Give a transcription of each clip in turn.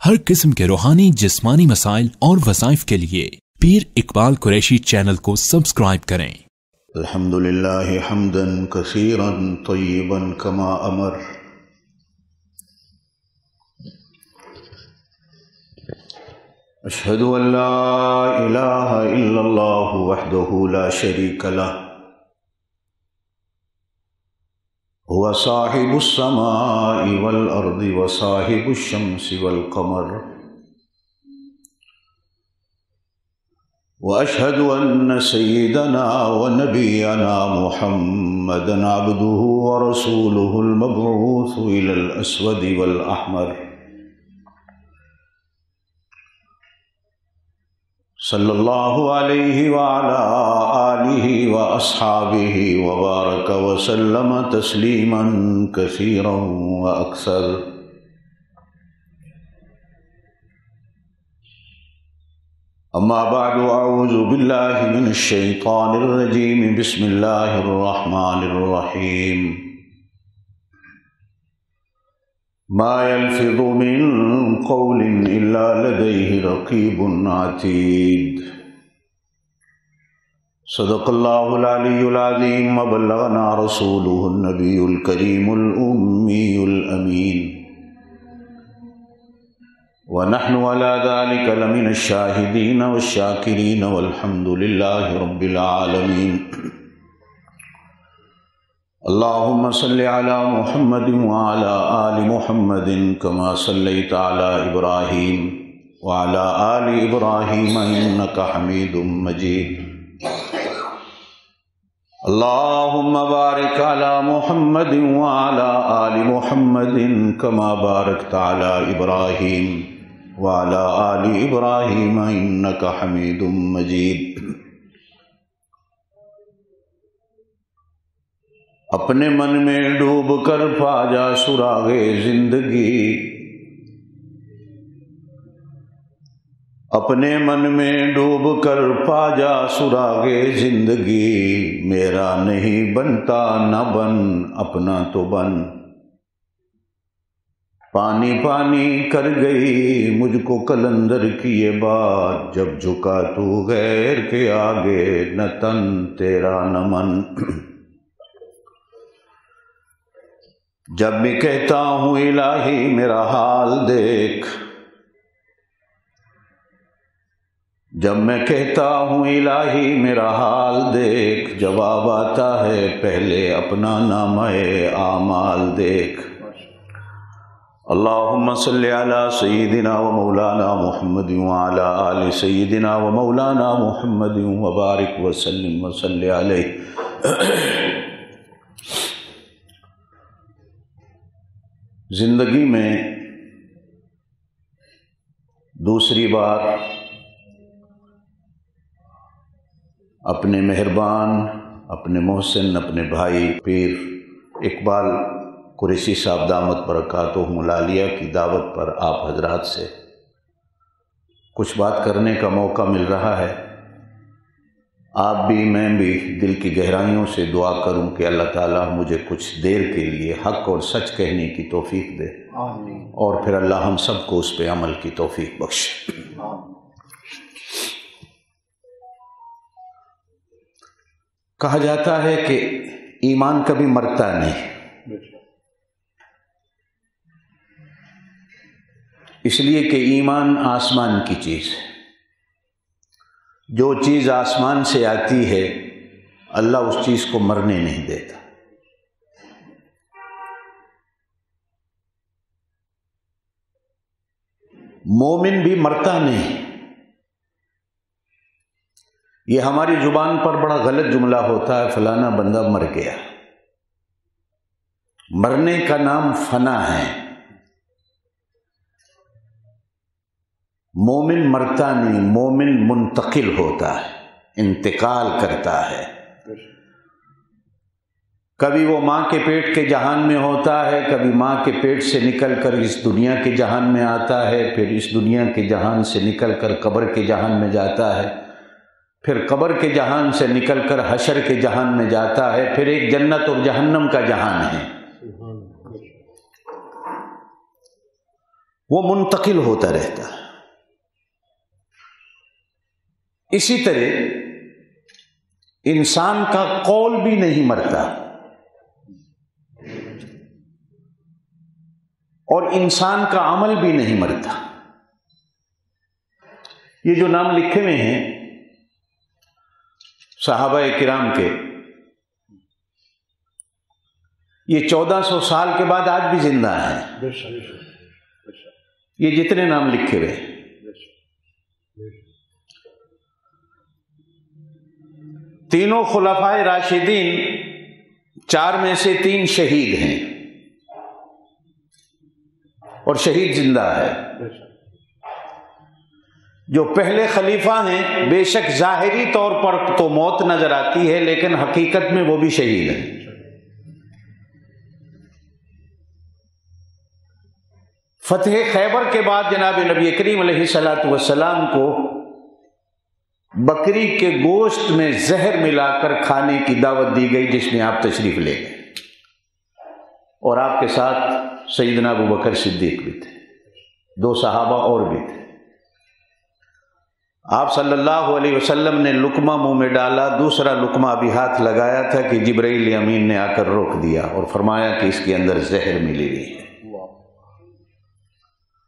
ہر قسم کے روحانی جسمانی مسائل اور وظائف کے لیے پیر اقبال قریشی چینل کو سبسکرائب کریں۔ الحمدللہ حمدا کثیرا طیبا کما امر، اشہد ان لا الہ الا اللہ وحدہ لا شریک لہ، هو صاحب السماء والأرض وصاحب الشمس والقمر، وأشهد أن سيدنا ونبينا محمدا عبده ورسوله المبعوث إلى الأسود والأحمر، صلی اللہ علیہ وعلى آلہ واصحابہ وبارک وسلم تسلیما کثیرا واکثر۔ اما بعد، اعوذ باللہ من الشیطان الرجیم، بسم اللہ الرحمن الرحیم۔ ما يلفظ من قول إلا لديه رقيب عتيد، صدق الله العلي العظيم، وبلغنا رسوله النبي الكريم الأمي الأمين، ونحن على ذلك لمن الشاهدين والشاكرين، والحمد لله رب العالمين۔ اللهم صل على محمد وعلى آل محمد كما صليت على إبراهيم وعلى آل إبراهيم إنك حميد مجيد۔ اللهم بارك على محمد وعلى آل محمد كما باركت على إبراهيم وعلى آل إبراهيم إنك حميد مجيد۔ اپنے من میں ڈوب کر پا جا سراغ زندگی، اپنے من میں ڈوب کر پا جا سراغ زندگی، میرا نہیں بنتا نہ بن اپنا تو بن، پانی پانی کر گئی مجھ کو کلندر کی یہ بات، جب جھکا تو غیر کے آگے نہ تن تیرا نہ من۔ جب میں کہتا ہوں الہی میرا حال دیکھ، جب میں کہتا ہوں الہی میرا حال دیکھ، جواب آتا ہے پہلے اپنا نامہ اعمال دیکھ۔ اللہم صلی علی سیدنا و مولانا محمد وعلی آل سیدنا و مولانا محمد وبارک وسلم وصلی علیہ۔ زندگی میں دوسری بار اپنے مہربان، اپنے محسن، اپنے بھائی پیر اقبال قریشی صاحب دامت برکاتہم العالیہ کی دعوت پر آپ حضرات سے کچھ بات کرنے کا موقع مل رہا ہے۔ آپ بھی میں بھی دل کی گہرائیوں سے دعا کروں کہ اللہ تعالیٰ مجھے کچھ دیر کے لیے حق اور سچ کہنے کی توفیق دے، آمین، اور پھر اللہ ہم سب کو اس پہ عمل کی توفیق بخشے۔ کہا جاتا ہے کہ ایمان کبھی مرتا نہیں، اس لیے کہ ایمان آسمان کی چیز ہے۔ جو چیز آسمان سے آتی ہے اللہ اس چیز کو مرنے نہیں دیتا۔ مومن بھی مرتا نہیں۔ یہ ہماری زبان پر بڑا غلط جملہ ہوتا ہے، فلانا بندہ مر گیا۔ مرنے کا نام فنا ہے۔ مومن مرتا نہیں، مومن منتقل ہوتا ہے، انتقال کرتا ہے۔ کبھی وہ ماں کے پیٹ کے جہان میں ہوتا ہے، کبھی ماں کے پیٹ سے نکل کر اس دنیا کے جہان میں آتا ہے، پھر اس دنیا کے جہان سے نکل کر قبر کے جہان میں جاتا ہے، پھر قبر کے جہان سے نکل کر حشر کے جہان میں جاتا ہے، پھر ایک جنت اور جہنم کا جہان ہے۔ وہ منتقل ہوتا رہتا ہے۔ اسی طرح انسان کا قول بھی نہیں مرتا، اور انسان کا عمل بھی نہیں مرتا۔ یہ جو نام لکھے ہوئے ہیں صحابہ کرام کے، یہ 1400 سال کے بعد آج بھی زندہ ہیں۔ یہ جتنے نام لکھے ہوئے ہیں، تینوں خلفائے راشدین، 4 میں سے 3 شہید ہیں، اور شہید زندہ ہے۔ جو پہلے خلیفہ ہیں، بے شک ظاہری طور پر تو موت نظر آتی ہے، لیکن حقیقت میں وہ بھی شہید ہیں۔ فتح خیبر کے بعد جناب نبی کریم علیہ الصلوۃ والسلام کو بکری کے گوشت میں زہر ملا کر کھانے کی دعوت دی گئی، جس میں آپ تشریف لے گئے، اور آپ کے ساتھ سیدنا ابو بکر صدیق بھی تھے، 2 صحابہ اور بھی تھے۔ آپ صلی اللہ علیہ وسلم نے لقمہ منہ میں ڈالا، دوسرا لقمہ ابھی ہاتھ لگایا تھا کہ جبرائیل امین نے آ کر روک دیا اور فرمایا کہ اس کے اندر زہر ملی ہوئی ہے،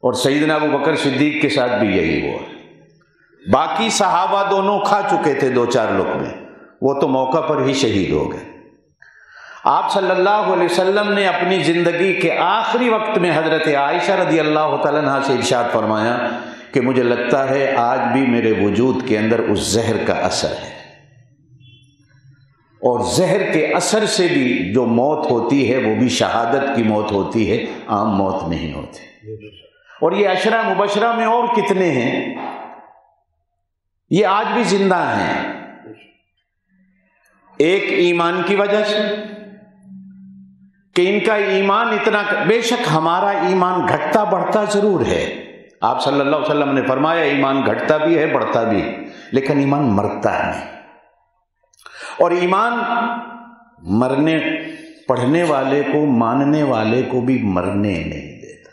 اور سیدنا ابو بکر صدیق کے ساتھ بھی یہی ہوا۔ باقی صحابہ دونوں کھا چکے تھے 2-4 لقمے، وہ تو موقع پر ہی شہید ہو گئے۔ آپ صلی اللہ علیہ وسلم نے اپنی زندگی کے آخری وقت میں حضرت عائشہ رضی اللہ تعالیٰ عنہا سے ارشاد فرمایا کہ مجھے لگتا ہے آج بھی میرے وجود کے اندر اس زہر کا اثر ہے، اور زہر کے اثر سے بھی جو موت ہوتی ہے وہ بھی شہادت کی موت ہوتی ہے، عام موت نہیں ہوتی۔ اور یہ عشرہ مبشرہ میں اور کتنے ہیں، یہ آج بھی زندہ ہیں۔ ایک ایمان کی وجہ سے کہ ان کا ایمان اتنا، بے شک ہمارا ایمان گھٹتا بڑھتا ضرور ہے، آپ صلی اللہ علیہ وسلم نے فرمایا ایمان گھٹتا بھی ہے بڑھتا بھی ہے، لیکن ایمان مرتا نہیں، اور ایمان مرنے، پڑھنے والے کو، ماننے والے کو بھی مرنے نہیں دیتا۔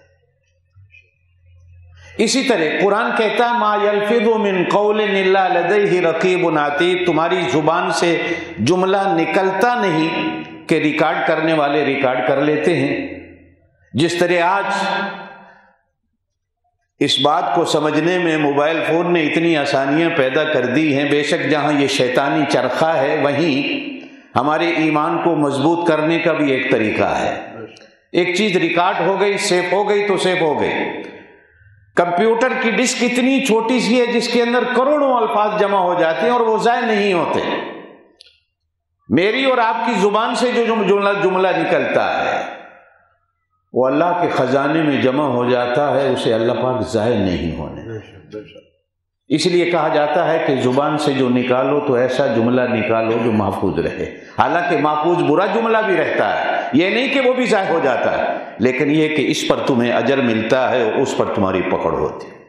اسی طرح قرآن کہتا ہے ما یلفظ من قول الا لدیہ رقیب عتید، تمہاری زبان سے جملہ نکلتا نہیں کہ ریکارڈ کرنے والے ریکارڈ کر لیتے ہیں۔ جس طرح آج اس بات کو سمجھنے میں موبائل فون نے اتنی آسانیاں پیدا کر دی ہیں، بے شک جہاں یہ شیطانی چرخہ ہے وہیں ہمارے ایمان کو مضبوط کرنے کا بھی ایک طریقہ ہے۔ ایک چیز ریکارڈ ہو گئی، سیو ہو گئی تو سیو ہو گئی۔ کمپیوٹر کی ڈسک اتنی چھوٹی سی ہے جس کے اندر کروڑوں الفاظ جمع ہو جاتے ہیں اور وہ ضائع نہیں ہوتے۔ میری اور آپ کی زبان سے جو جملہ نکلتا ہے وہ اللہ کے خزانے میں جمع ہو جاتا ہے، اسے اللہ پاک ضائع نہیں ہونے۔ اس لیے کہا جاتا ہے کہ زبان سے جو نکالو تو ایسا جملہ نکالو جو محفوظ رہے۔ حالانکہ محفوظ برا جملہ بھی رہتا ہے، یہ نہیں کہ وہ بھی ضائع ہو جاتا ہے، لیکن یہ کہ اس پر تمہیں اجر ملتا ہے اور اس پر تمہاری پکڑ ہوتی ہے۔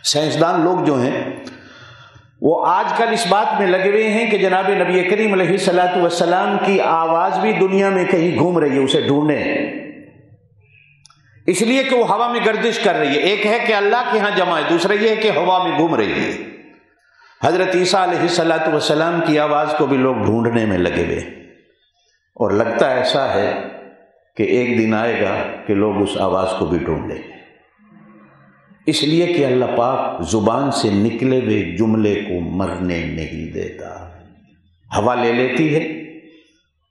سائنسدان لوگ جو ہیں وہ آج کل اس بات میں لگے ہوئے ہیں کہ جناب نبی کریم علیہ الصلوۃ والسلام کی آواز بھی دنیا میں کہیں گھوم رہی ہے، اسے ڈھونڈیں، اس لیے کہ وہ ہوا میں گردش کر رہی ہے۔ ایک ہے کہ اللہ کے ہاں جمع ہے، دوسرا یہ ہے کہ ہوا میں گھوم رہی ہے۔ حضرت عیسیٰ علیہ الصلوۃ والسلام کی آواز کو بھی لوگ ڈھونڈنے میں لگے ہوئے، اور لگتا ایسا ہے کہ ایک دن آئے گا کہ لوگ اس آواز کو بھی ڈھونڈیں گے، اس لیے کہ اللہ پاک زبان سے نکلے ہوئے جملے کو مرنے نہیں دیتا۔ ہوا لے لیتی ہے،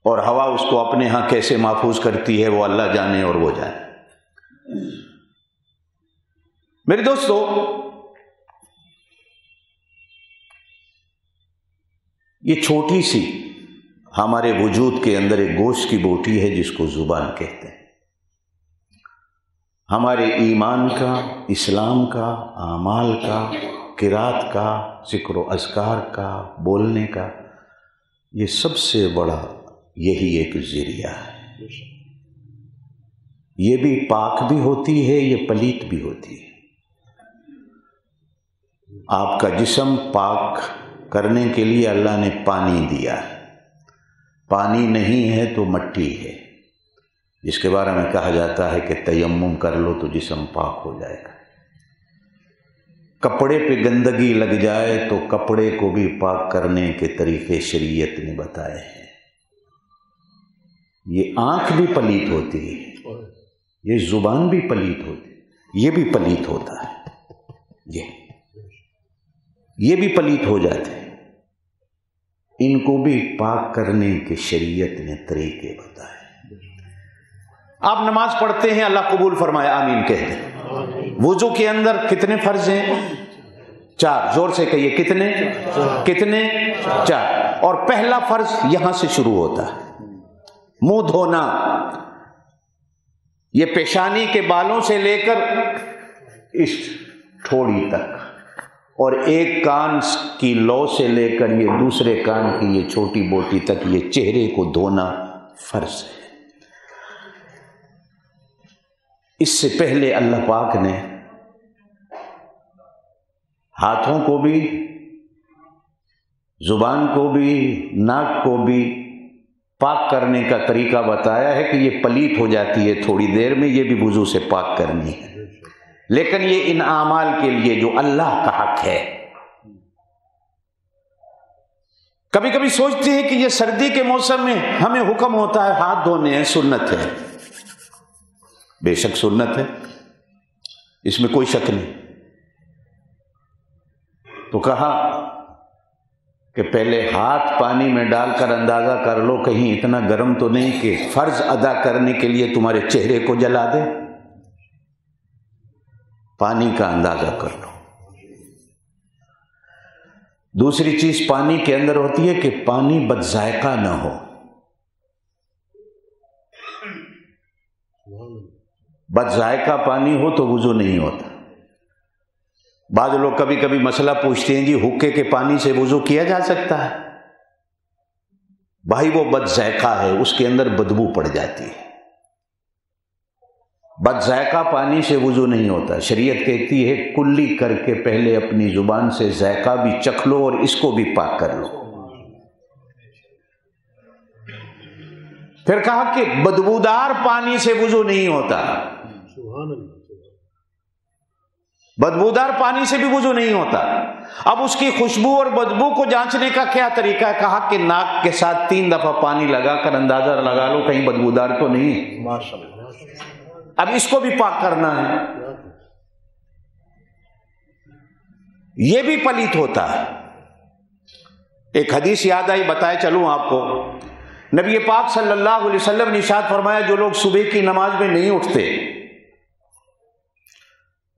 اور ہوا اس کو اپنے ہاں کیسے محفوظ کرتی ہے وہ اللہ جانے اور وہ جانے۔ میرے دوستو، یہ چھوٹی سی ہمارے وجود کے اندر ایک گوشت کی بوٹی ہے جس کو زبان کہتے ہیں۔ ہمارے ایمان کا، اسلام کا، اعمال کا، قرات کا، ذکر و اذکار کا، بولنے کا، یہ سب سے بڑا یہی ایک ذریعہ ہے۔ یہ بھی پاک بھی ہوتی ہے، یہ پلیت بھی ہوتی ہے۔ آپ کا جسم پاک کرنے کے لیے اللہ نے پانی دیا ہے، پانی نہیں ہے تو مٹی ہے، جس کے بارے میں کہا جاتا ہے کہ تیمم کر لو تو جسم پاک ہو جائے گا۔ کپڑے پہ گندگی لگ جائے تو کپڑے کو بھی پاک کرنے کے طریقے شریعت نے بتائے ہیں۔ یہ آنکھ بھی پلیت ہوتی ہے، یہ زبان بھی پلیت ہوتی ہے، یہ بھی پلیت ہوتا ہے، یہ بھی پلیت ہو جاتے ہیں، ان کو بھی پاک کرنے کے شریعت نے طریقے بتائے۔ آپ نماز پڑھتے ہیں، اللہ قبول فرمائے، آمین کہہ دیں۔ وضو کے اندر کتنے فرض ہیں؟ 4، زور سے کہیے، کتنے؟ 4۔ اور پہلا فرض یہاں سے شروع ہوتا ہے، منہ دھونا، یہ پیشانی کے بالوں سے لے کر اس ٹھوڑی تک، اور ایک کان کی لو سے لے کر یہ دوسرے کان کی یہ چھوٹی بوٹی تک یہ چہرے کو دھونا فرض ہے۔ اس سے پہلے اللہ پاک نے ہاتھوں کو بھی، زبان کو بھی، ناک کو بھی پاک کرنے کا طریقہ بتایا ہے کہ یہ پلیت ہو جاتی ہے تھوڑی دیر میں، یہ بھی وضو سے پاک کرنی ہے، لیکن یہ ان اعمال کے لیے جو اللہ کا حق ہے۔ کبھی کبھی سوچتے ہیں کہ یہ سردی کے موسم میں ہمیں حکم ہوتا ہے ہاتھ دھونے ہیں، سنت ہے، بے شک سنت ہے، اس میں کوئی شک نہیں۔ تو کہا کہ پہلے ہاتھ پانی میں ڈال کر اندازہ کر لو کہیں اتنا گرم تو نہیں کہ فرض ادا کرنے کے لیے تمہارے چہرے کو جلا دے، پانی کا اندازہ کر لو۔ دوسری چیز پانی کے اندر ہوتی ہے کہ پانی بد ذائقہ نہ ہو، بد ذائقہ پانی ہو تو وضو نہیں ہوتا۔ بعض لوگ کبھی کبھی مسئلہ پوچھتے ہیں جی حقے کے پانی سے وضو کیا جا سکتا ہے؟ بھائی وہ بد ذائقہ ہے، اس کے اندر بدبو پڑ جاتی ہے، بد ذائقہ پانی سے وضو نہیں ہوتا۔ شریعت کہتی ہے کلی کر کے پہلے اپنی زبان سے ذائقہ بھی چکھ لو اور اس کو بھی پاک کر لو۔ پھر کہا کہ بدبودار پانی سے وضو نہیں ہوتا، بدبودار پانی سے بھی وضو نہیں ہوتا۔ اب اس کی خوشبو اور بدبو کو جانچنے کا کیا طریقہ ہے؟ کہا کہ ناک کے ساتھ 3 دفعہ پانی لگا کر اندازہ لگا لو کہیں بدبودار تو نہیں۔ اب اس کو بھی پاک کرنا ہے، یہ بھی پلیت ہوتا ہے۔ ایک حدیث یاد آئی، بتائے چلوں آپ کو۔ نبی پاک صلی اللہ علیہ وسلم نے ارشاد فرمایا جو لوگ صبح کی نماز میں نہیں اٹھتے،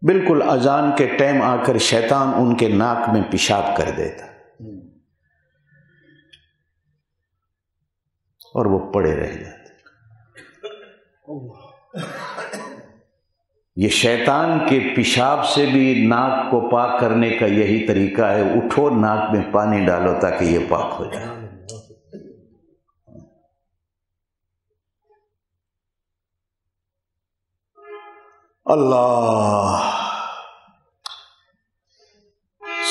بالکل اذان کے ٹائم آ کر شیطان ان کے ناک میں پیشاب کر دیتا اور وہ پڑے رہ جاتے۔ یہ شیطان کے پیشاب سے بھی ناک کو پاک کرنے کا یہی طریقہ ہے، اٹھو ناک میں پانی ڈالو تاکہ یہ پاک ہو جائے۔ اللہ،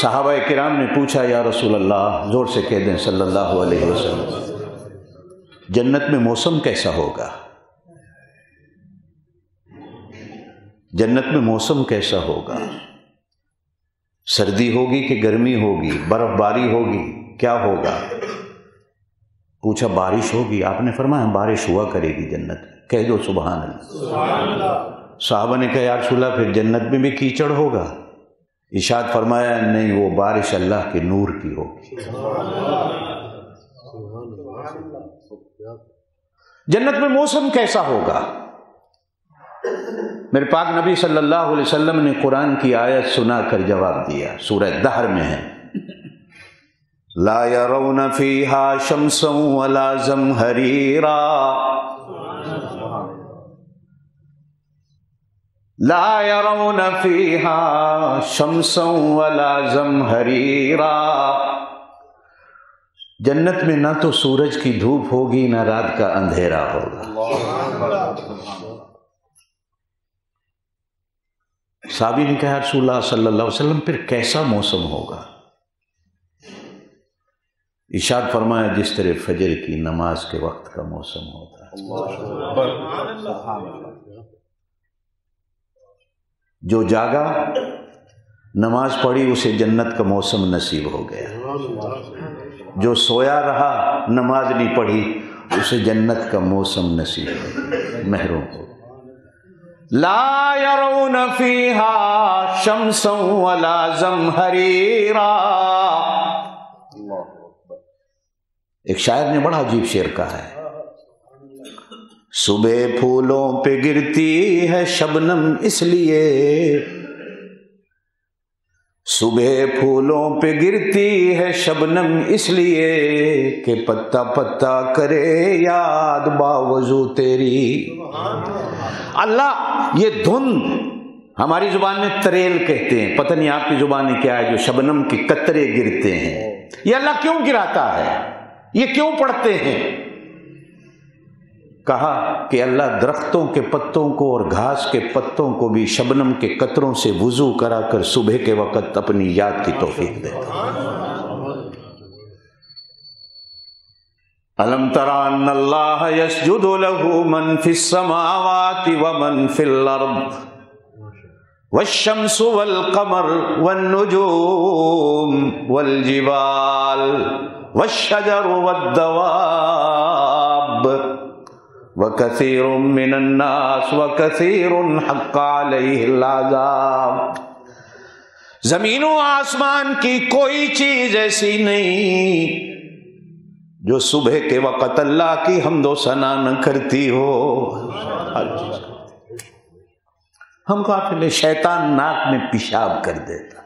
صحابہ کرام نے پوچھا یا رسول اللہ، زور سے کہہ دیں صلی اللہ علیہ وسلم، جنت میں موسم کیسا ہوگا؟ جنت میں موسم کیسا ہوگا؟ سردی ہوگی کہ گرمی ہوگی؟ برف باری ہوگی؟ کیا ہوگا؟ پوچھا بارش ہوگی؟ آپ نے فرمایا بارش ہوا کرے گی جنت میں۔ کہہ دو سبحان اللہ۔ صحابہ نے کہا یا رسول اللہ پھر جنت میں بھی کیچڑ ہوگا؟ ارشاد فرمایا نہیں، وہ بارش اللہ کے نور کی ہوگی۔ جنت میں موسم کیسا ہوگا؟ میرے پاک نبی صلی اللہ علیہ وسلم نے قرآن کی آیت سنا کر جواب دیا، سورہ دہر میں ہے، لا يرون فیہا شمسا ولا زمہریرا، لا يرون فیہا شمسا ولا زمہریرا، جنت میں نہ تو سورج کی دھوپ ہوگی نہ رات کا اندھیرا ہوگا۔ صحابی نے کہا رسول اللہ صلی اللہ علیہ وسلم پھر کیسا موسم ہوگا؟ ارشاد فرمایا جس طرح فجر کی نماز کے وقت کا موسم ہوتا ہے، جو جاگا نماز پڑھی اسے جنت کا موسم نصیب ہو گیا، جو سویا رہا نماز نہیں پڑھی اسے جنت کا موسم نصیب ہو گیا، محروم ہو۔ لا يرون فيها شمسا ولا زمهريرا۔ ایک شاعر نے بڑا عجیب شعر کہا ہے، صبح پھولوں پہ گرتی ہے شبنم اس لیے، صبح پھولوں پہ گرتی ہے شبنم اس لیے کہ پتا پتا کرے یاد باوضو تیری۔ اللہ یہ دھن ہماری زبان میں تریل کہتے ہیں، پتہ نہیں آپ کی زبان میں کیا ہے، جو شبنم کے قطرے گرتے ہیں، یہ اللہ کیوں گراتا ہے، یہ کیوں پڑتے ہیں؟ کہا کہ اللہ درختوں کے پتوں کو اور گھاس کے پتوں کو بھی شبنم کے قطروں سے وضو کرا کر صبح کے وقت اپنی یاد کی توفیق دیتا۔ الم تر ان اللہ یسجد له من فی السماوات ومن فی الارض والشمس والقمر والنجوم والجبال والشجر والدواب وَكَثِيرٌ مِّنَ النَّاسِ وَكَثِيرٌ حَقَّ عَلَيْهِ الْعَذَابُ۔ زمین و آسمان کی کوئی چیز ایسی نہیں جو صبح کے وقت اللہ کی حمد و ثنا نہ کرتی ہو۔ ہم قافلے شیطان ناک میں پیشاب کر دیتا،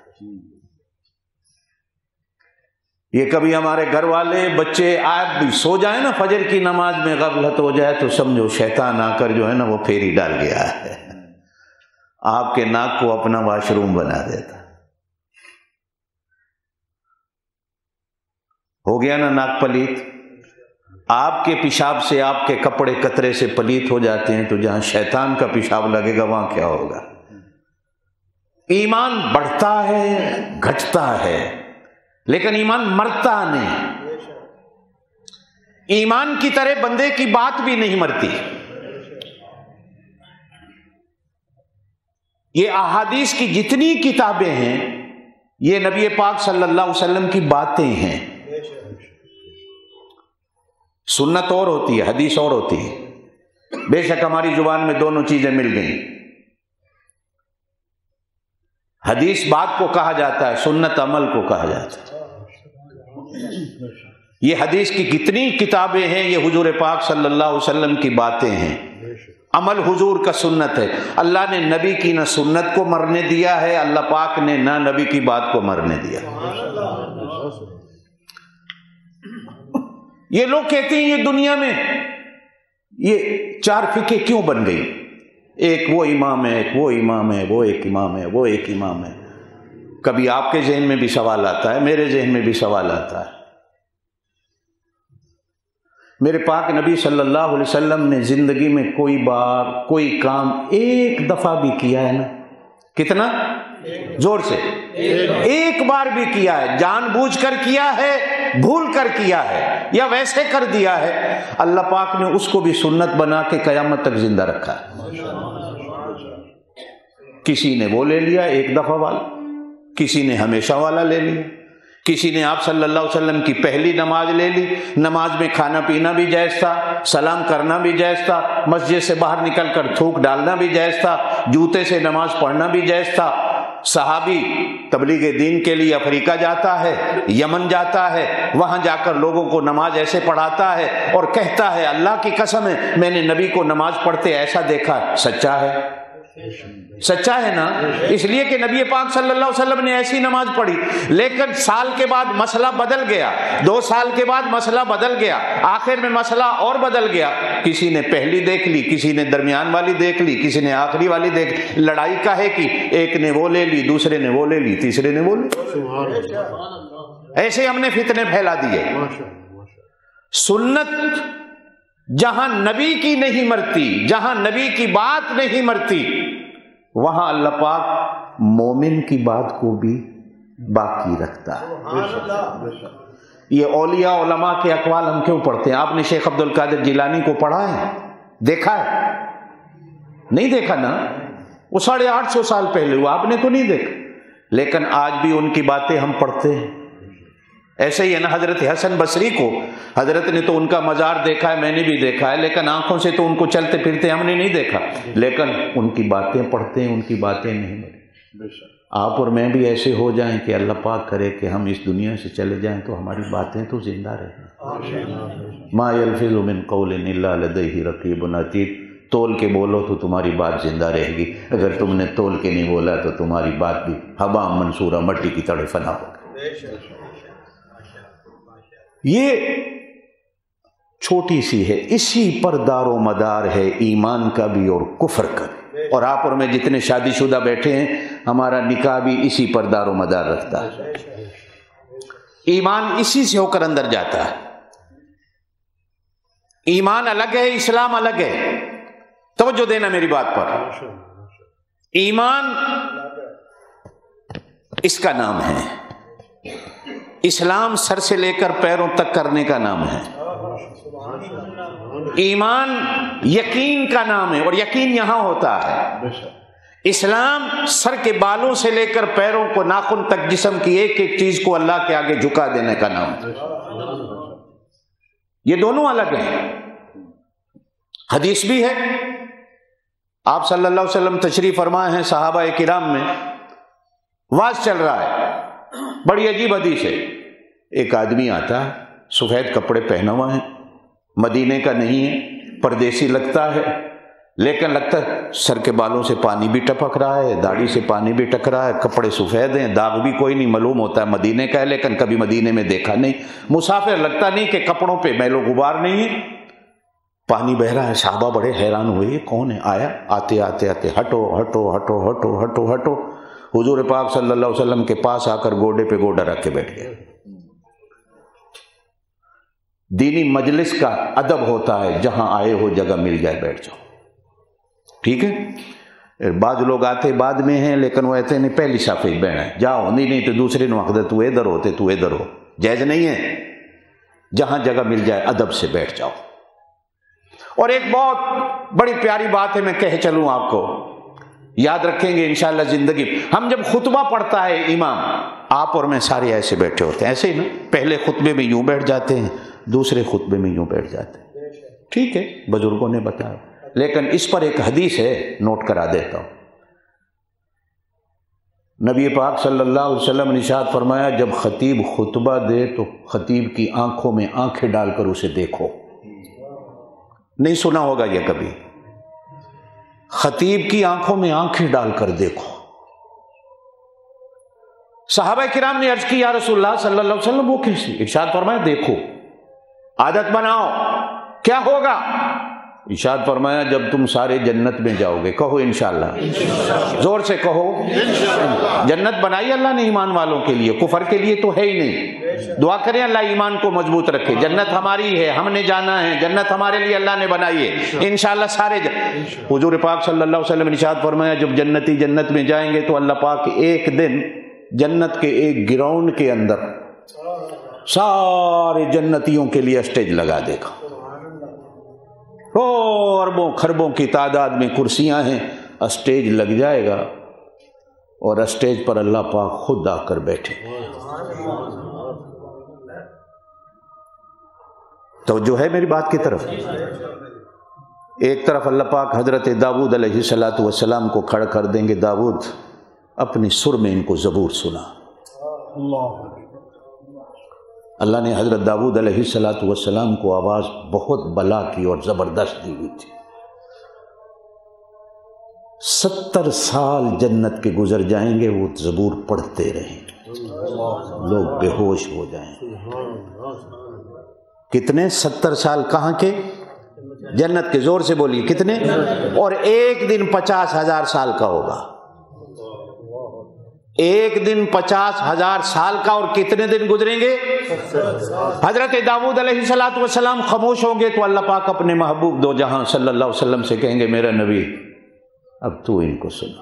یہ کبھی ہمارے گھر والے بچے آپ بھی سو جائیں نا، فجر کی نماز میں غفلت ہو جائے تو سمجھو شیطان آ کر جو ہے نا وہ پھیری ڈال گیا ہے، آپ کے ناک کو اپنا واش روم بنا دیتا۔ ہو گیا نا ناک پلیت، آپ کے پیشاب سے آپ کے کپڑے قطرے سے پلیت ہو جاتے ہیں، تو جہاں شیطان کا پیشاب لگے گا وہاں کیا ہوگا؟ ایمان بڑھتا ہے گھٹتا ہے لیکن ایمان مرتا نہیں۔ ایمان کی طرح بندے کی بات بھی نہیں مرتی۔ یہ احادیث کی جتنی کتابیں ہیں یہ نبی پاک صلی اللہ علیہ وسلم کی باتیں ہیں۔ سنت اور ہوتی ہے، حدیث اور ہوتی ہے۔ بے شک ہماری زبان میں دونوں چیزیں مل گئیں، حدیث بات کو کہا جاتا ہے، سنت عمل کو کہا جاتا ہے۔ یہ حدیث کی کتنی کتابیں ہیں یہ حضور پاک صلی اللہ علیہ وسلم کی باتیں ہیں، عمل حضور کا سنت ہے۔ اللہ نے نبی کی نہ سنت کو مرنے دیا ہے، اللہ پاک نے نہ نبی کی بات کو مرنے دیا۔ یہ لوگ کہتے ہیں یہ دنیا میں یہ چار فقہ کیوں بن گئی، ایک وہ امام ہے، ایک وہ امام ہے، وہ ایک امام ہے، وہ ایک امام ہے۔ کبھی آپ کے ذہن میں بھی سوال آتا ہے، میرے ذہن میں بھی سوال آتا ہے۔ میرے پاک نبی صلی اللہ علیہ وسلم نے زندگی میں کوئی بار کوئی کام ایک دفعہ بھی کیا ہے نا؟ کتنا؟ زور سے ایک بار بھی کیا ہے؟ جان بوجھ کر کیا ہے، بھول کر کیا ہے، یا ویسے کر دیا ہے؟ اللہ پاک نے اس کو بھی سنت بنا کے قیامت تک زندہ رکھا ہے۔ کسی نے وہ لے لیا ایک دفعہ والا، کسی نے ہمیشہ والا لے لیا، کسی نے آپ صلی اللہ علیہ وسلم کی پہلی نماز لے لی، نماز میں کھانا پینا بھی جائز تھا، سلام کرنا بھی جائز تھا، مسجد سے باہر نکل کر تھوک ڈالنا بھی جائز تھا، جوتے سے نماز پڑھنا بھی جائز تھا۔ صحابی تبلیغ دین کے لیے افریقہ جاتا ہے، یمن جاتا ہے، وہاں جا کر لوگوں کو نماز ایسے پڑھاتا ہے اور کہتا ہے اللہ کی قسم ہے میں نے نبی کو نماز پڑھتے ایسا دیکھا۔ سچا ہے، سچا ہے نا؟ اس لیے کہ نبی پاک صلی اللہ علیہ وسلم نے ایسی نماز پڑھی، لیکن سال کے بعد مسئلہ بدل گیا، 2 سال کے بعد مسئلہ بدل گیا، آخر میں مسئلہ اور بدل گیا۔ کسی نے پہلی دیکھ لی، کسی نے درمیان والی دیکھ لی، کسی نے آخری والی دیکھ لی، لڑائی کاہے کی؟ ایک نے وہ لے لی، دوسرے نے وہ لے لی، تیسرے نے وہ لے لی، ایسے ہم نے فتنے پھیلا دیے۔ سنت جہاں نبی کی نہیں مرتی، جہاں نبی کی بات نہیں مرتی، وہاں اللہ پاک مومن کی بات کو بھی باقی رکھتا ہے۔ یہ اولیاء علماء کے اقوال ہم کیوں پڑھتے ہیں؟ آپ نے شیخ عبد القادر جیلانی کو پڑھا ہے؟ دیکھا ہے؟ نہیں دیکھا نا، وہ 850 سال پہلے ہوا، آپ نے تو نہیں دیکھا، لیکن آج بھی ان کی باتیں ہم پڑھتے ہیں۔ ایسے ہی ہے نا حضرت حسن بصری کو، حضرت نے تو ان کا مزار دیکھا ہے، میں نے بھی دیکھا ہے، لیکن آنکھوں سے تو ان کو چلتے پھرتے ہم نے نہیں دیکھا، لیکن ان کی باتیں پڑھتے ہیں، ان کی باتیں نہیں مری۔ آپ اور میں بھی ایسے ہو جائیں کہ اللہ پاک کرے کہ ہم اس دنیا سے چلے جائیں تو ہماری باتیں تو زندہ رہیں۔ ما یلفظ من قول الا لدیہ رقیب عتید، تول کے بولو تو تمہاری بات زندہ رہے گی، اگر تم نے تول کے نہیں بولا تو تمہاری بات بھی ہوا منصورہ، مٹی کی طرح فنا ہوگی۔ یہ چھوٹی سی ہے، اسی پر دار و مدار ہے ایمان کا بھی اور کفر کا بھی، اور آپ اور میں جتنے شادی شدہ بیٹھے ہیں ہمارا نکاح بھی اسی پر دار و مدار رکھتا ہے، ایمان اسی سے ہو کر اندر جاتا ہے۔ ایمان الگ ہے، اسلام الگ ہے، توجہ دینا میری بات پر۔ ایمان اس کا نام ہے، اسلام سر سے لے کر پیروں تک کرنے کا نام ہے، ایمان یقین کا نام ہے، اور یقین یہاں ہوتا ہے۔ اسلام سر کے بالوں سے لے کر پیروں کو، ناخن تک، جسم کی ایک ایک چیز کو اللہ کے آگے جھکا دینے کا نام ہے۔ یہ دونوں الگ ہیں۔ حدیث بھی ہے، آپ صلی اللہ علیہ وسلم تشریف فرمائے ہیں، صحابہ کرام میں واز چل رہا ہے، بڑی عجیب حدیث ہے۔ ایک آدمی آتا ہے، سفید کپڑے پہنا ہوا ہے، مدینے کا نہیں ہے، پردیسی لگتا ہے، لیکن لگتا ہے سر کے بالوں سے پانی بھی ٹپک رہا ہے، داڑھی سے پانی بھی ٹک رہا ہے، کپڑے سفید ہیں، داغ بھی کوئی نہیں، معلوم ہوتا ہے مدینے کا ہے، لیکن کبھی مدینے میں دیکھا نہیں، مسافر لگتا نہیں کہ کپڑوں پہ میل و غبار نہیں ہے، پانی بہ رہا ہے۔ صحابہ بڑے حیران ہوئے، یہ کون ہے؟ آیا، آتے آتے آتے ہٹو ہٹو ہٹو ہٹو ہٹو ہٹو، حضور پاک صلی اللہ علیہ وسلم کے پاس آ کر گوڈے پہ گوڈا رکھ کے بیٹھ گیا۔ دینی مجلس کا ادب ہوتا ہے، جہاں آئے ہو جگہ مل جائے بیٹھ جاؤ، ٹھیک ہے؟ بعض لوگ آتے بعد میں ہیں، لیکن وہ کہتے نہیں پہلی صافی بیٹھنا ہے، جاؤ، نہیں تو دوسرے نے وقت تو ادھر ہوتے تو ادھر ہو، جائز نہیں ہے، جہاں جگہ مل جائے ادب سے بیٹھ جاؤ۔ اور ایک بہت بڑی پیاری بات ہے، میں کہہ چلوں آپ کو، یاد رکھیں گے انشاءاللہ زندگی۔ ہم جب خطبہ پڑھتا ہے امام، آپ اور میں سارے ایسے بیٹھے ہوتے ہیں، ایسے ہی نا، پہلے خطبے میں یوں بیٹھ جاتے ہیں، دوسرے خطبے میں یوں بیٹھ جاتے ہیں، ٹھیک ہے، بزرگوں نے بتایا، لیکن اس پر ایک حدیث ہے، نوٹ کرا دیتا ہوں۔ نبی پاک صلی اللہ علیہ وسلم نے ارشاد فرمایا، جب خطیب خطبہ دے تو خطیب کی آنکھوں میں آنکھیں ڈال کر اسے دیکھو۔ نہیں سنا ہوگا یہ کبھی، خطیب کی آنکھوں میں آنکھیں ڈال کر دیکھو۔ صحابہ کرام نے عرض کی، یا رسول اللہ صلی اللہ علیہ وسلم وہ کیسی؟ ارشاد فرمایا دیکھو، عادت بناؤ، کیا ہوگا؟ ارشاد فرمایا جب تم سارے جنت میں جاؤ گے، کہو انشاءاللہ، زور سے کہو، جنت بنائی اللہ نے ایمان والوں کے لیے، کفر کے لیے تو ہے ہی نہیں۔ دعا کریں اللہ ایمان کو مضبوط رکھے، جنت ہماری ہے، ہم نے جانا ہے، جنت ہمارے لیے اللہ نے بنائی ہے انشاءاللہ سارے حضور پاک صلی اللہ علیہ وسلم نے ارشاد فرمایا جب جنتی جنت میں جائیں گے تو اللہ پاک ایک دن جنت کے ایک گراؤنڈ کے اندر سارے جنتیوں کے لیے اسٹیج لگا دے گا، اربوں خربوں کی تعداد میں کرسیاں ہیں، اسٹیج لگ جائے گا اور اسٹیج پر اللہ پاک خود آ کر بیٹھے۔ توجہ ہے میری بات کی طرف؟ ایک طرف اللہ پاک حضرت داؤد علیہ السلام کو کھڑا کر دیں گے، داؤد اپنی سر میں ان کو زبور سنا۔ اللہ نے حضرت داؤد علیہ السلام کو آواز بہت بلا کی اور زبردست دی ہوئی تھی۔ 70 سال جنت کے گزر جائیں گے، وہ زبور پڑھتے رہیں گے، لوگ بے ہوش ہو جائیں گے۔ کتنے؟ 70 سال کہاں کے؟ جنت کے، زور سے بولیے کتنے؟ اور ایک دن 50,000 سال کا ہوگا، ایک دن 50,000 سال کا، اور کتنے دن گزریں گے؟ حضرت داؤد علیہ السلام خاموش ہوں گے تو اللہ پاک اپنے محبوب دو جہاں صلی اللہ علیہ وسلم سے کہیں گے میرا نبی اب تو ان کو سنا۔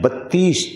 32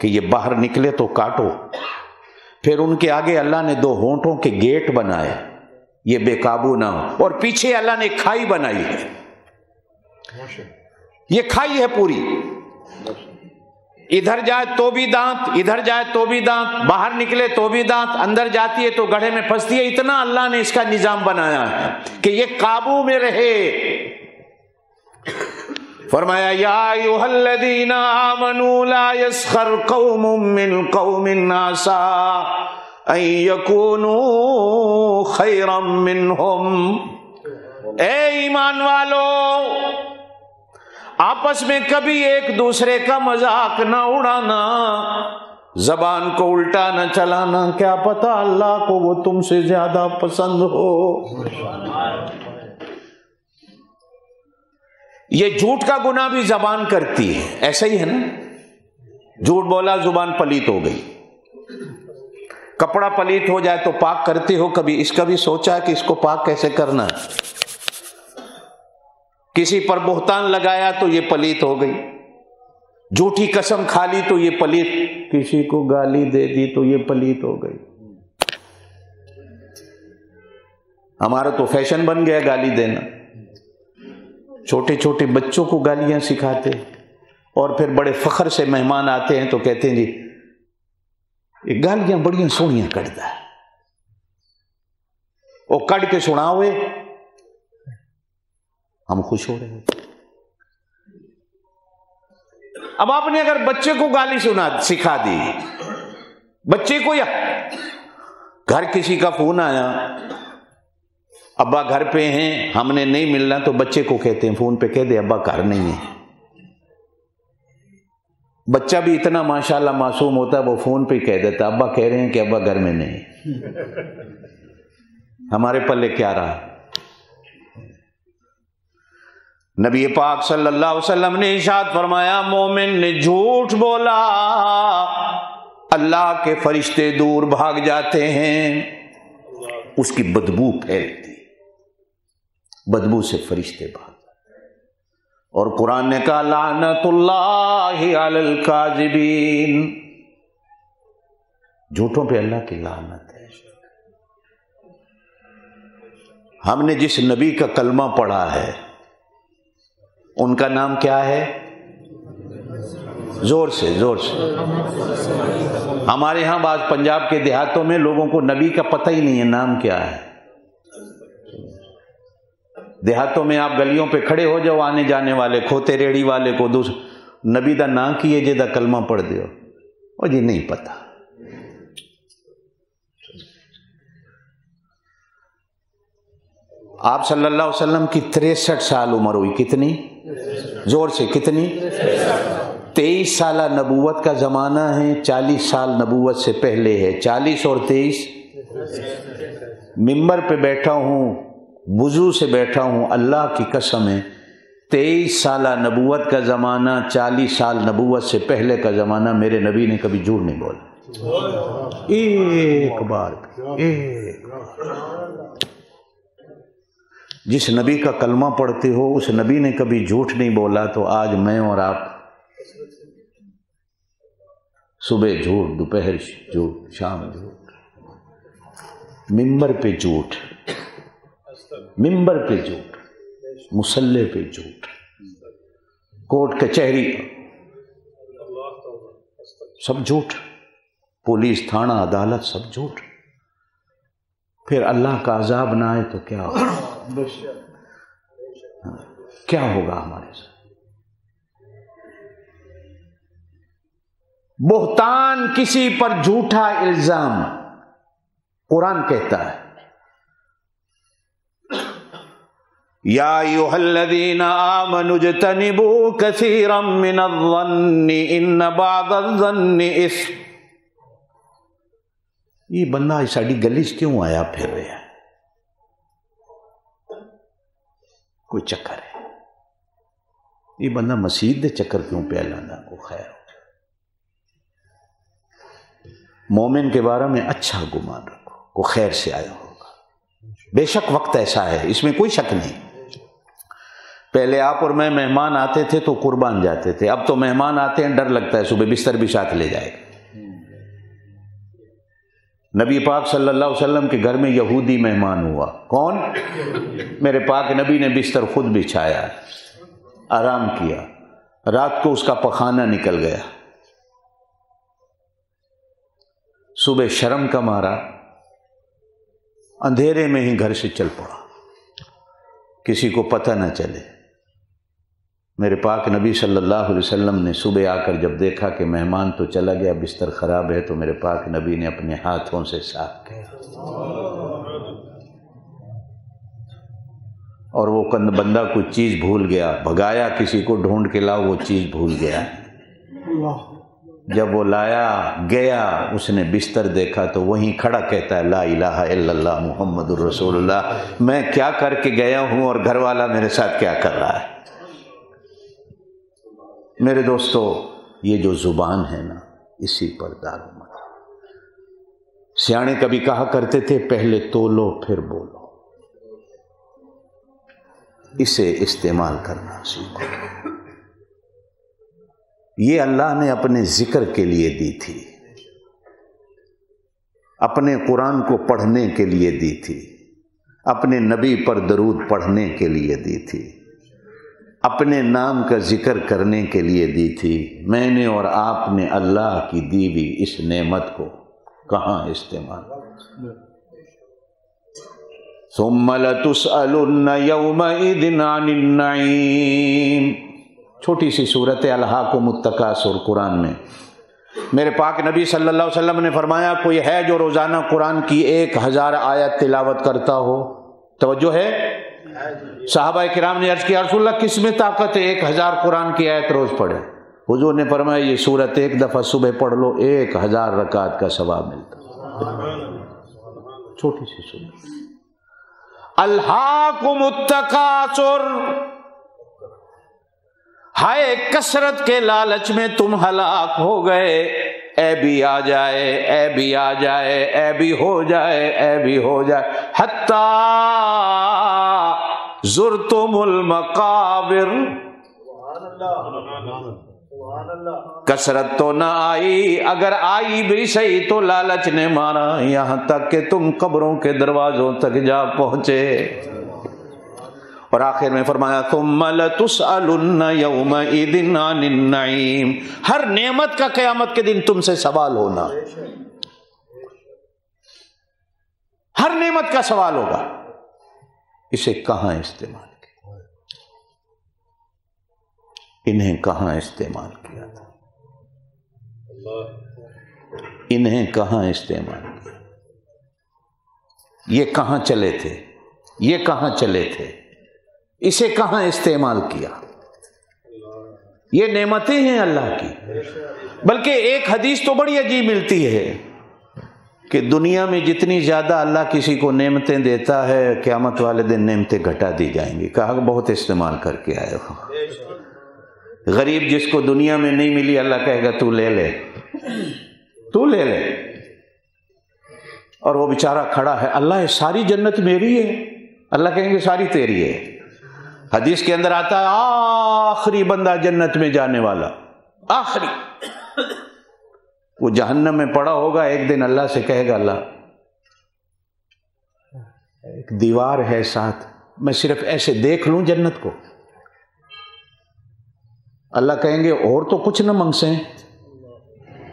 کہ یہ باہر نکلے تو کاٹو. پھر ان کے آگے اللہ نے 2 ہونٹوں کے گیٹ بنائے، یہ بے قابو نہ ہو، اور پیچھے اللہ نے کھائی بنائی ہے. یہ کھائی ہے پوری، ادھر جائے تو بھی دانت، ادھر جائے تو بھی دانت، باہر نکلے تو بھی دانت، اندر جاتی ہے تو گڑھے میں پھنستی ہے. اتنا اللہ نے اس کا نظام بنایا ہے کہ یہ قابو میں رہے. فرمایا یا ایھا الذین آمنوا لا یسخر قوم من قوم عسى ان یکونوا خیرا منہم. اے ایمان والو، آپس میں کبھی ایک دوسرے کا مذاق نہ اڑانا، زبان کو الٹا نہ چلانا، کیا پتا اللہ کو وہ تم سے زیادہ پسند ہو. یہ جھوٹ کا گناہ بھی زبان کرتی ہے، ایسا ہی ہے نا. جھوٹ بولا زبان پلیت ہو گئی. کپڑا پلیت ہو جائے تو پاک کرتے ہو، کبھی اس کا بھی سوچا ہے کہ اس کو پاک کیسے کرنا ہے؟ کسی پر بہتان لگایا تو یہ پلیت ہو گئی، جھوٹی قسم کھا لی تو یہ پلیت، کسی کو گالی دے دی تو یہ پلیت ہو گئی. ہمارا تو فیشن بن گیا گالی دینا. چھوٹے چھوٹے بچوں کو گالیاں سکھاتے، اور پھر بڑے فخر سے مہمان آتے ہیں تو کہتے ہیں جی یہ گالیاں بڑی سونیاں کڑتا ہے، وہ کڑ کے سنا ہوئے ہم خوش ہو رہے ہیں. اب آپ نے اگر بچے کو گالی سکھا دی، بچے کو، یا گھر کسی کا فون آیا، ابا گھر پہ ہیں ہم نے نہیں ملنا، تو بچے کو کہتے ہیں فون پہ کہہ دے ابا گھر نہیں ہے. بچہ بھی اتنا ماشاءاللہ معصوم ہوتا ہے، وہ فون پہ کہہ دیتا ابا کہہ رہے ہیں کہ ابا گھر میں نہیں. ہمارے پلے کیا رہا؟ نبی پاک صلی اللہ علیہ وسلم نے ارشاد فرمایا مومن نے جھوٹ بولا اللہ کے فرشتے دور بھاگ جاتے ہیں، اس کی بدبو پھیلتی، بدبو سے فرشتے بھاگ. اور قرآن نے کہا لعنت اللہ علی الکاذبین، جھوٹوں پہ اللہ کی لعنت ہے. ہم نے جس نبی کا کلمہ پڑھا ہے ان کا نام کیا ہے؟ زور سے زور سے. ہمارے ہاں بعض پنجاب کے دیہاتوں میں لوگوں کو نبی کا پتہ ہی نہیں ہے نام کیا ہے. دیہاتوں میں آپ گلیوں پہ کھڑے ہو جاؤ، آنے جانے والے کھوتے ریڑھی والے کو نبی دا نام کیے جے دا کلمہ پڑھ دیو، اور جی نہیں پتا. آپ صلی اللہ علیہ وسلم کی 63 سال عمر ہوئی. کتنی؟ زور سے کتنی؟ 23 سالہ نبوت کا زمانہ ہے، 40 سال نبوت سے پہلے ہے. 40 اور 23 ممبر پہ بیٹھا ہوں، وضو سے بیٹھا ہوں، اللہ کی قسم ہے 23 سالہ نبوت کا زمانہ، 40 سال نبوت سے پہلے کا زمانہ، میرے نبی نے کبھی جھوٹ نہیں بولا. ایک بار. جس نبی کا کلمہ پڑھتے ہو اس نبی نے کبھی جھوٹ نہیں بولا، تو آج میں اور آپ صبح جھوٹ، دوپہر جھوٹ، شام جھوٹ، ممبر پہ جھوٹ، ممبر پہ جھوٹ، مصلی پہ جھوٹ، کورٹ کچہری سب جھوٹ، پولیس تھانہ عدالت سب جھوٹ. پھر اللہ کا عذاب نہ آئے تو کیا ہوگا؟ کیا ہوگا ہمارے ساتھ؟ بہتان، کسی پر جھوٹا الزام، قرآن کہتا ہے یا ایھا الذین آمنوا اجتنبوا کثیرا من الظن ان بعض الظن اثم. یہ بندہ ساڑی گلی چ کیوں آیا پھر رہا ہے؟ کوئی چکر ہے. یہ بندہ مسجد دے چکر کیوں پہ لانا؟ کو خیر ہو. مومن کے بارے میں اچھا گمان رکھو، کو خیر سے آیا ہوگا. بے شک وقت ایسا ہے، اس میں کوئی شک نہیں. پہلے آپ اور میں مہمان آتے تھے تو قربان جاتے تھے، اب تو مہمان آتے ہیں ڈر لگتا ہے صبح بستر بھی ساتھ لے جائے گا۔ نبی پاک صلی اللہ علیہ وسلم کے گھر میں یہودی مہمان ہوا، کون؟ میرے پاک نبی نے بستر خود بچھایا، آرام کیا، رات کو اس کا پخانہ نکل گیا، صبح شرم کا مارا اندھیرے میں ہی گھر سے چل پڑا، کسی کو پتہ نہ چلے۔ میرے پاک نبی صلی اللہ علیہ وسلم نے صبح آ کر جب دیکھا کہ مہمان تو چلا گیا، بستر خراب ہے، تو میرے پاک نبی نے اپنے ہاتھوں سے صاف کیا، اور وہ بندہ کوئی چیز بھول گیا، بھگایا کسی کو ڈھونڈ کے لاؤ، وہ چیز بھول گیا۔ جب وہ لایا گیا، اس نے بستر دیکھا تو وہیں کھڑا کہتا ہے لا الہ الا اللہ محمد الرسول اللہ، میں کیا کر کے گیا ہوں اور گھر والا میرے ساتھ کیا کر رہا ہے۔ میرے دوستو، یہ جو زبان ہے نا، اسی پر دار و مدار۔ سیانے کبھی کہا کرتے تھے پہلے تولو پھر بولو، اسے استعمال کرنا سیکھو۔ یہ اللہ نے اپنے ذکر کے لیے دی تھی، اپنے قرآن کو پڑھنے کے لیے دی تھی، اپنے نبی پر درود پڑھنے کے لیے دی تھی، اپنے نام کا ذکر کرنے کے لیے دی تھی۔ میں نے اور آپ نے اللہ کی دی ہوئی اس نعمت کو کہاں استعمال؟ ثم لتسألن یومئذ عن النعیم، چھوٹی سی صورت ہے الہاکم التکاثر قرآن میں۔ میرے پاک نبی صلی اللہ علیہ وسلم نے فرمایا کوئی ہے جو روزانہ قرآن کی 1000 آیت تلاوت کرتا ہو؟ توجہ ہے؟ صحابہ کرام نے عرض کیا رسول اللہ کس میں طاقت ہے 1000 قرآن کی آیت روز پڑھے؟ حضور نے فرمایا یہ سورت ایک دفعہ صبح پڑھ لو 1000 رکعت کا ثواب ملتا۔ چھوٹی سی صورت، الہاکم التکاثر، ہائے کثرت کے لالچ میں تم ہلاک ہو گئے، اے بھی آ جائے، اے بھی آ جائے، اے بھی ہو جائے، اے بھی ہو جائے، حتی زرتم المقابر۔ کثرت تو نہ آئی، اگر آئی بھی صحیح تو لالچ نے مارا، یہاں تک کہ تم قبروں کے دروازوں تک جا پہنچے۔ اور آخر میں فرمایا ثم لتسألن یومئذ عن النعیم، ہر نعمت کا قیامت کے دن تم سے سوال ہونا، ہر نعمت کا سوال ہوگا، اسے کہاں استعمال کیا، انہیں کہاں استعمال کیا تھا، انہیں کہاں استعمال کیا، یہ کہاں چلے تھے، یہ کہاں چلے تھے، اسے کہاں استعمال کیا؟ یہ نعمتیں ہیں اللہ کی۔ بلکہ ایک حدیث تو بڑی عجیب ملتی ہے کہ دنیا میں جتنی زیادہ اللہ کسی کو نعمتیں دیتا ہے قیامت والے دن نعمتیں گھٹا دی جائیں گی۔ کہا کہ بہت استعمال کر کے آئے ہو۔ غریب جس کو دنیا میں نہیں ملی اللہ کہے گا تو لے لے، تو لے لے، اور وہ بیچارہ کھڑا ہے، اللہ ساری جنت میری ہے، اللہ کہیں گے ساری تیری ہے۔ حدیث کے اندر آتا ہے آخری بندہ جنت میں جانے والا، آخری، وہ جہنم میں پڑا ہوگا، ایک دن اللہ سے کہے گا اللہ ایک دیوار ہے ساتھ، میں صرف ایسے دیکھ لوں جنت کو۔ اللہ کہیں گے اور تو کچھ نہ منگسیں،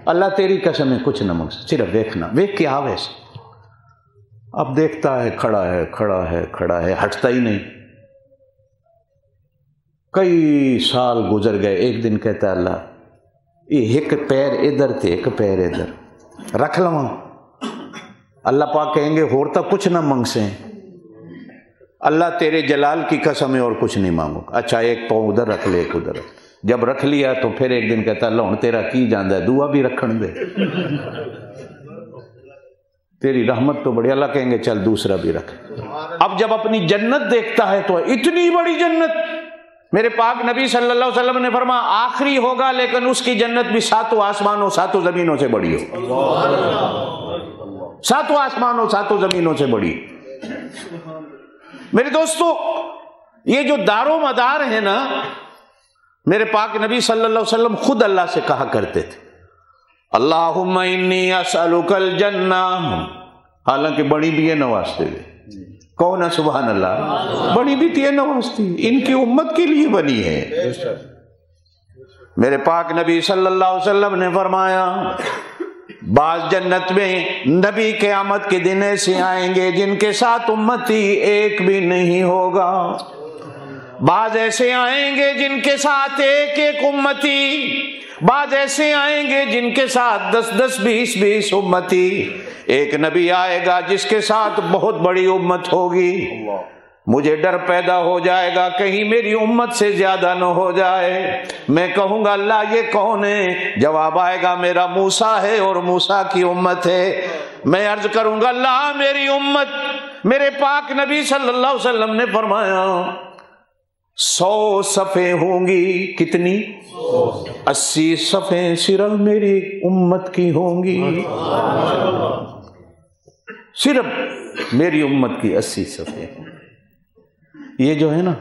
اللہ تیری قسم ہے کچھ نہ منگسیں، صرف دیکھنا، دیکھ کے آوے سے۔ اب دیکھتا ہے کھڑا ہے کھڑا ہے کھڑا ہے، ہٹتا ہی نہیں۔ کئی سال گزر گئے، ایک دن کہتا ہے اللہ یہ ایک پیر ادھر تھے ایک پیر ادھر، رکھ لوں۔ اللہ پاک کہیں گے ہوتا کچھ نہ منگسیں، اللہ تیرے جلال کی قسم ہے اور کچھ نہیں مانگو۔ اچھا ایک پاؤں ادھر رکھ لے ایک ادھر، جب رکھ لیا تو پھر ایک دن کہتا اللہ ہوں تیرا کی جاندہ ہے، دعا بھی رکھن دے، تیری رحمت تو بڑی۔ اللہ کہیں گے چل دوسرا بھی رکھ۔ اب جب اپنی جنت دیکھتا ہے تو اتنی بڑی جنت، میرے پاک نبی صلی اللہ علیہ وسلم نے فرمایا آخری ہوگا لیکن اس کی جنت بھی 7 آسمانوں 7 زمینوں سے بڑی ہو، 7 آسمانوں 7 زمینوں سے بڑی۔ میرے دوستو یہ جو دارو مدار ہے نا، میرے پاک نبی صلی اللہ علیہ وسلم خود اللہ سے کہا کرتے تھے اللہم انی اسألک الجنہ، حالانکہ بڑی بھی ہے نوازتے ہوئے، کون ہے سبحان اللہ، بڑی بھی تھی نوازتی، ان کی امت کے لیے بنی ہے۔ میرے پاک نبی صلی اللہ علیہ وسلم نے فرمایا بعض جنت میں نبی قیامت کے دن ایسے آئیں گے جن کے ساتھ امتی ایک بھی نہیں ہوگا، بعض ایسے آئیں گے جن کے ساتھ ایک ایک امتی، بعض ایسے آئیں گے جن کے ساتھ 10 20 امتی، ایک نبی آئے گا جس کے ساتھ بہت بڑی امت ہوگی۔ مجھے ڈر پیدا ہو جائے گا کہیں میری امت سے زیادہ نہ ہو جائے، میں کہوں گا اللہ یہ کون ہے؟ جواب آئے گا میرا موسیٰ ہے اور موسیٰ کی امت ہے۔ میں عرض کروں گا اللہ میری امت، میرے پاک نبی صلی اللہ علیہ وسلم نے فرمایا 100 صفیں ہوں گی، کتنی؟ 80 صفیں صرف میری امت کی ہوں گی، صرف میری امت کی 80 صفیں ہوں گی۔ یہ جو ہے نا،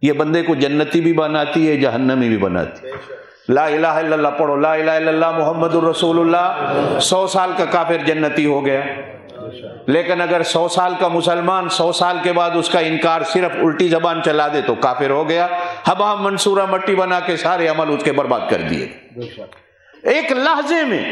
یہ بندے کو جنتی بھی بناتی ہے، جہنمی بھی بناتی ہے۔ لا الہ الا اللہ پڑھو، لا الہ الا اللہ محمد الرسول اللہ، 100 سال کا کافر جنتی ہو گیا، لیکن اگر 100 سال کا مسلمان 100 سال کے بعد اس کا انکار صرف الٹی زبان چلا دے تو کافر ہو گیا، ہوا منصورہ مٹی بنا کے سارے عمل اس کے برباد کر دیے۔ ایک لحظے میں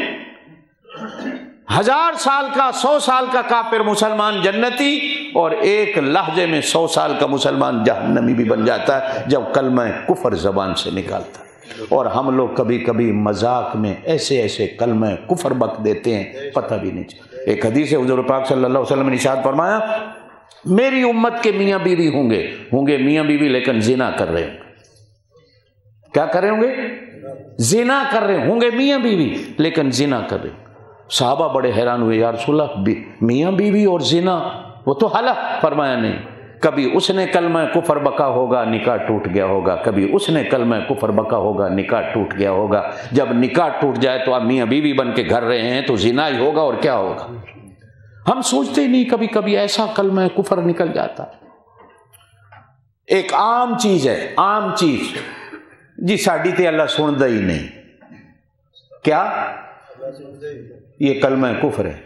1000 سال کا 100 سال کا کافر مسلمان جنتی، اور ایک لحظے میں 100 سال کا مسلمان جہنمی بھی بن جاتا ہے جب کلمہ کفر زبان سے نکالتا ہے۔ اور ہم لوگ کبھی کبھی مذاق میں ایسے ایسے کلمہ کفر بک دیتے ہیں، پتہ بھی نہیں چلتا۔ ایک حدیث ہے حضور پاک صلی اللہ علیہ وسلم نے ارشاد فرمایا میری امت کے میاں بیوی ہوں گے میاں بیوی لیکن زنا کر رہے ہوں گے۔ کیا کر رہے ہوں گے؟ زنا کر رہے ہوں گے، میاں بیوی لیکن زنا کر رہے ہوں گے۔ صحابہ بڑے حیران ہوئے، یا رسول اللہ میاں بیوی اور زنا، وہ تو حلال، فرمایا نہیں، کبھی اس نے کلمہ کفر بکا ہوگا نکاح ٹوٹ گیا ہوگا، کبھی اس نے کلمہ کفر بکا ہوگا نکاح ٹوٹ گیا ہوگا۔ جب نکاح ٹوٹ جائے تو آپ میاں بیوی بن کے گھر رہے ہیں تو زنا ہی ہوگا اور کیا ہوگا۔ ہم سوچتے نہیں کبھی کبھی ایسا کلمہ کفر نکل جاتا۔ ایک عام چیز ہے، عام چیز جی ساڈی تے اللہ سندا ہی نہیں، کیا؟ یہ کلمہ کفر ہے۔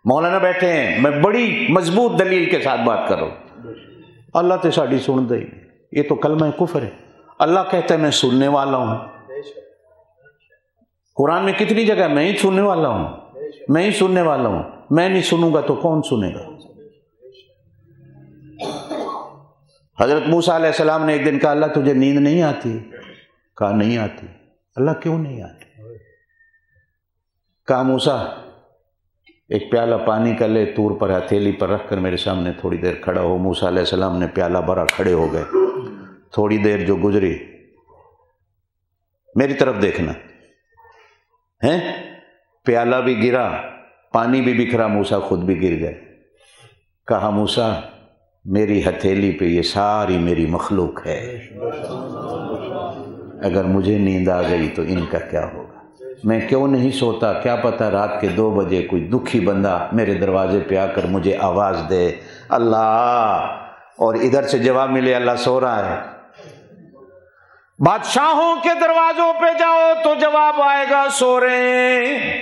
مولانا بیٹھے ہیں، میں بڑی مضبوط دلیل کے ساتھ بات کر رہا ہوں، اللہ تے ساڈی سندا ہی نہیں، یہ تو کلمہ کفر ہے۔ اللہ کہتا ہے میں سننے والا ہوں، قرآن میں کتنی جگہ میں ہی سننے والا ہوں، میں ہی سننے والا ہوں، میں نہیں سنوں گا تو کون سنے گا؟ حضرت موسیٰ علیہ السلام نے ایک دن کہا اللہ تجھے نیند نہیں آتی؟ کہا نہیں آتی۔ اللہ کیوں نہیں آتی؟ کہا موسیٰ ایک پیالہ پانی کا لے، طور پر ہتھیلی پر رکھ کر میرے سامنے تھوڑی دیر کھڑا ہو۔ موسیٰ علیہ السلام نے پیالہ بھرا، کھڑے ہو گئے، تھوڑی دیر جو گزری، میری طرف دیکھنا ہے، پیالہ بھی گرا، پانی بھی بکھرا، موسیٰ خود بھی گر گئے۔ کہا موسیٰ میری ہتھیلی پہ یہ ساری میری مخلوق ہے، اگر مجھے نیند آ گئی تو ان کا کیا ہوگا؟ میں کیوں نہیں سوتا؟ کیا پتہ رات کے 2 بجے کوئی دکھی بندہ میرے دروازے پہ آ کر مجھے آواز دے اللہ، اور ادھر سے جواب ملے اللہ سو رہا ہے۔ بادشاہوں کے دروازوں پہ جاؤ تو جواب آئے گا سو رہے ہیں،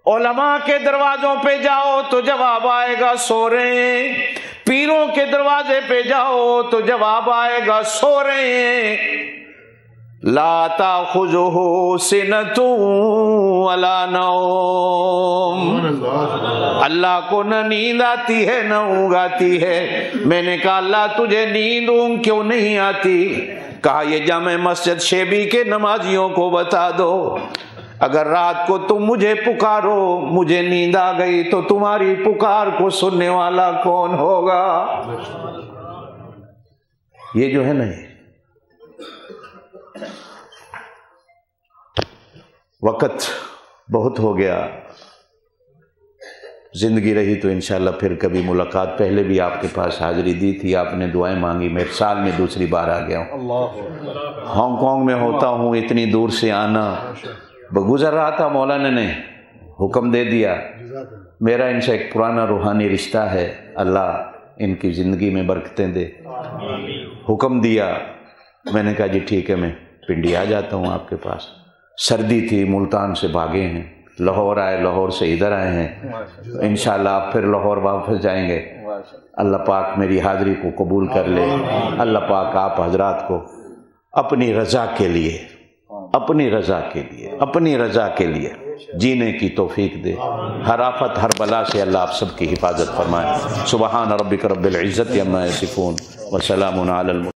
علماء کے دروازوں پہ جاؤ تو جواب آئے گا سو رہے ہیں، پیروں کے دروازے پہ جاؤ تو جواب آئے گا سو رہے ہیں۔ لا تاخذہ سنۃ ولا نوم، اللہ کو نہ نیند آتی ہے نہ اونگ آتی ہے۔ میں نے کہا اللہ تجھے نیند اونگ کیوں نہیں آتی؟ کہا یہ جامع مسجد شیبی کے نمازیوں کو بتا دو، اگر رات کو تم مجھے پکارو مجھے نیند آ گئی تو تمہاری پکار کو سننے والا کون ہوگا؟ یہ جو ہے نا، وقت بہت ہو گیا، زندگی رہی تو انشاءاللہ پھر کبھی ملاقات۔ پہلے بھی آپ کے پاس حاضری دی تھی، آپ نے دعائیں مانگی، میں سال میں دوسری بار آ گیا ہوں۔ ہانگ کانگ میں ہوتا ہوں، اتنی دور سے آنا، گزر رہا تھا، مولانا نے حکم دے دیا، میرا ان سے ایک پرانا روحانی رشتہ ہے، اللہ ان کی زندگی میں برکتیں دے۔ حکم دیا، میں نے کہا جی ٹھیک ہے، میں پنڈی آ جاتا ہوں آپ کے پاس۔ سردی تھی، ملتان سے بھاگے ہیں، لاہور آئے، لاہور سے ادھر آئے ہیں، انشاءاللہ آپ پھر لاہور واپس جائیں گے۔ اللہ پاک میری حاضری کو قبول کر لے، اللہ پاک آپ حضرات کو اپنی رضا کے لیے، اپنی رضا کے لیے، اپنی رضا کے لیے جینے کی توفیق دے۔ ہر آفت، ہر بلا سے اللہ آپ سب کی حفاظت فرمائے۔ سبحان ربک رب العزت عما یصفون وسلام علی المرسلین۔